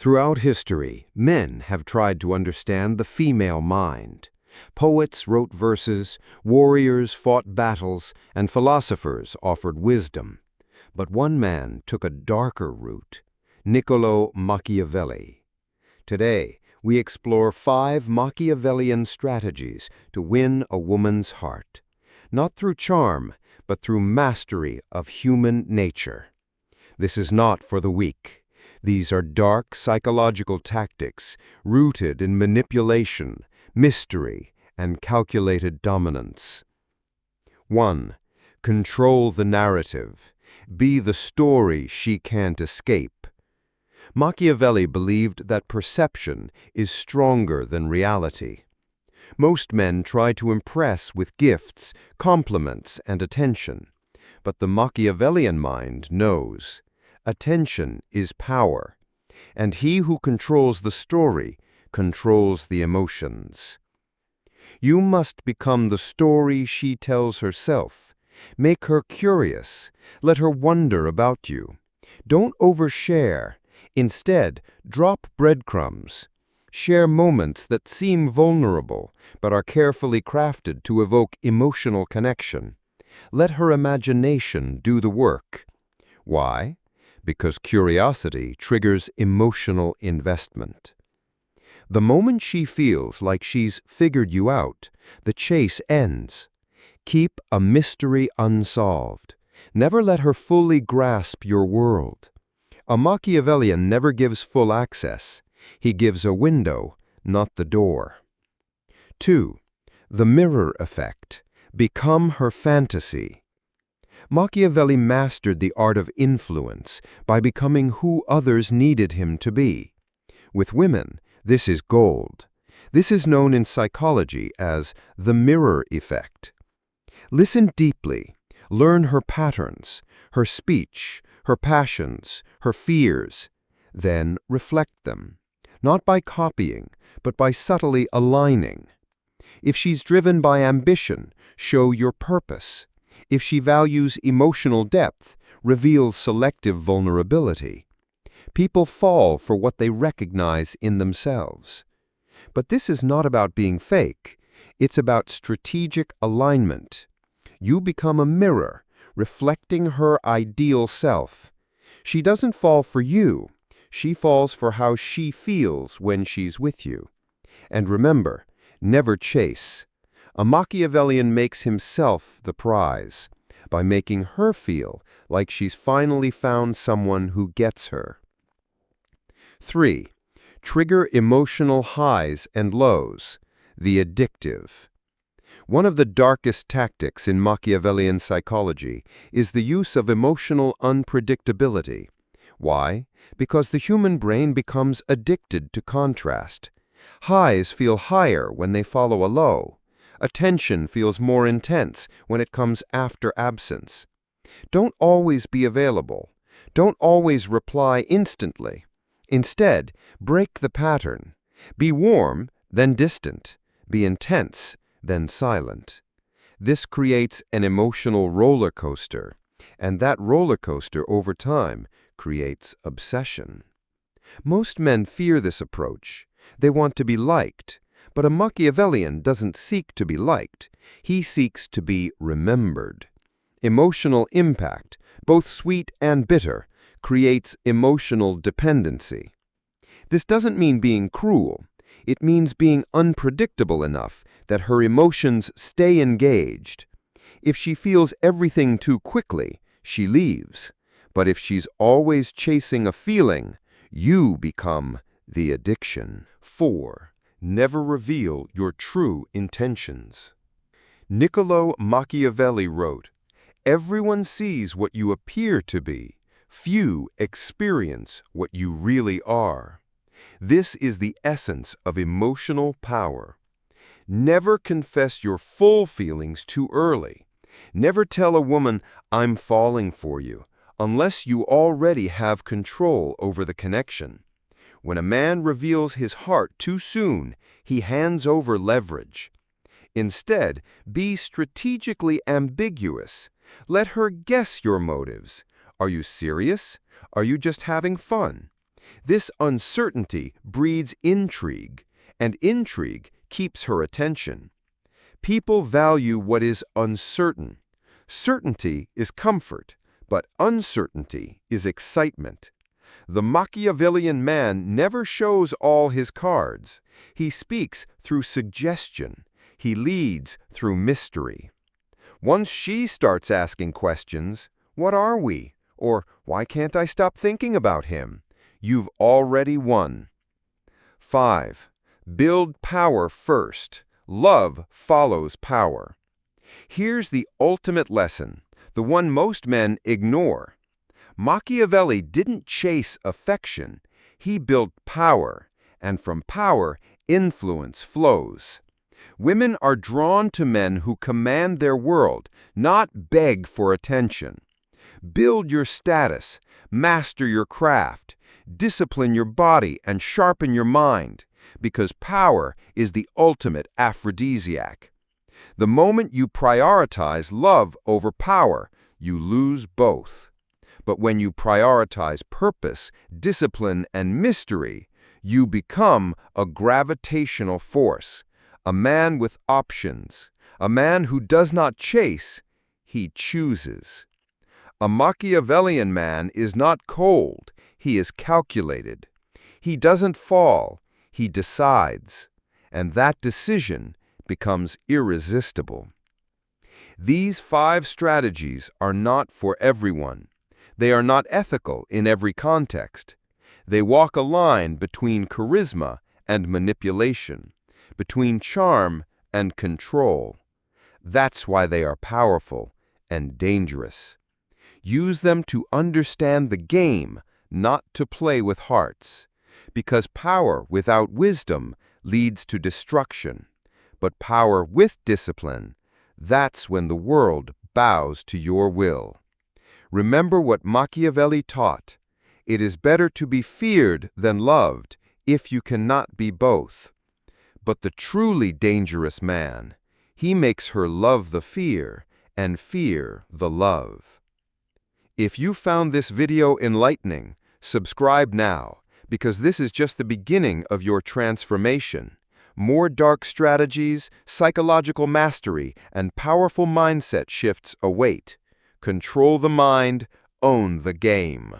Throughout history, men have tried to understand the female mind. Poets wrote verses, warriors fought battles, and philosophers offered wisdom. But one man took a darker route, Niccolò Machiavelli. Today, we explore 5 Machiavellian strategies to win a woman's heart, not through charm, but through mastery of human nature. This is not for the weak. These are dark psychological tactics rooted in manipulation, mystery, and calculated dominance. 1. Control the narrative. Be the story she can't escape. Machiavelli believed that perception is stronger than reality. Most men try to impress with gifts, compliments, and attention. But the Machiavellian mind knows attention is power, and he who controls the story controls the emotions. You must become the story she tells herself. Make her curious. Let her wonder about you. Don't overshare. Instead, drop breadcrumbs. Share moments that seem vulnerable, but are carefully crafted to evoke emotional connection. Let her imagination do the work. Why? Because curiosity triggers emotional investment. The moment she feels like she's figured you out, the chase ends. Keep a mystery unsolved. Never let her fully grasp your world. A Machiavellian never gives full access. He gives a window, not the door. 2. The mirror effect. Become her fantasy. Machiavelli mastered the art of influence by becoming who others needed him to be. With women, this is gold. This is known in psychology as the mirror effect. Listen deeply. Learn her patterns, her speech, her passions, her fears. Then reflect them, not by copying, but by subtly aligning. If she's driven by ambition, show your purpose. If she values emotional depth, reveal selective vulnerability. People fall for what they recognize in themselves. But this is not about being fake. It's about strategic alignment. You become a mirror, reflecting her ideal self. She doesn't fall for you. She falls for how she feels when she's with you. And remember, never chase. A Machiavellian makes himself the prize by making her feel like she's finally found someone who gets her. 3. Trigger emotional highs and lows. The addictive. One of the darkest tactics in Machiavellian psychology is the use of emotional unpredictability. Why? Because the human brain becomes addicted to contrast. Highs feel higher when they follow a low. Attention feels more intense when it comes after absence. Don't always be available. Don't always reply instantly. Instead, break the pattern. Be warm, then distant. Be intense, then silent. This creates an emotional roller coaster, and that roller coaster over time creates obsession. Most men fear this approach. They want to be liked. But a Machiavellian doesn't seek to be liked. He seeks to be remembered. Emotional impact, both sweet and bitter, creates emotional dependency. This doesn't mean being cruel. It means being unpredictable enough that her emotions stay engaged. If she feels everything too quickly, she leaves. But if she's always chasing a feeling, you become the addiction. 4. Never reveal your true intentions. Niccolò Machiavelli wrote, "Everyone sees what you appear to be. Few experience what you really are." This is the essence of emotional power. Never confess your full feelings too early. Never tell a woman, "I'm falling for you," unless you already have control over the connection. When a man reveals his heart too soon, he hands over leverage. Instead, be strategically ambiguous. Let her guess your motives. Are you serious? Are you just having fun? This uncertainty breeds intrigue, and intrigue keeps her attention. People value what is uncertain. Certainty is comfort, but uncertainty is excitement. The Machiavellian man never shows all his cards. He speaks through suggestion. He leads through mystery. Once she starts asking questions, "What are we?" or "Why can't I stop thinking about him?" you've already won. 5. Build power first. Love follows power. Here's the ultimate lesson, the one most men ignore. Machiavelli didn't chase affection. He built power, and from power, influence flows. Women are drawn to men who command their world, not beg for attention. Build your status, master your craft, discipline your body, and sharpen your mind, because power is the ultimate aphrodisiac. The moment you prioritize love over power, you lose both. But when you prioritize purpose, discipline, and mystery, you become a gravitational force, a man with options, a man who does not chase, he chooses. A Machiavellian man is not cold, he is calculated. He doesn't fall, he decides, and that decision becomes irresistible. These 5 strategies are not for everyone. They are not ethical in every context. They walk a line between charisma and manipulation, between charm and control. That's why they are powerful and dangerous. Use them to understand the game, not to play with hearts. Because power without wisdom leads to destruction. But power with discipline, that's when the world bows to your will. Remember what Machiavelli taught. It is better to be feared than loved if you cannot be both. But the truly dangerous man, he makes her love the fear and fear the love. If you found this video enlightening, subscribe now, because this is just the beginning of your transformation. More dark strategies, psychological mastery, and powerful mindset shifts await. Control the mind, own the game.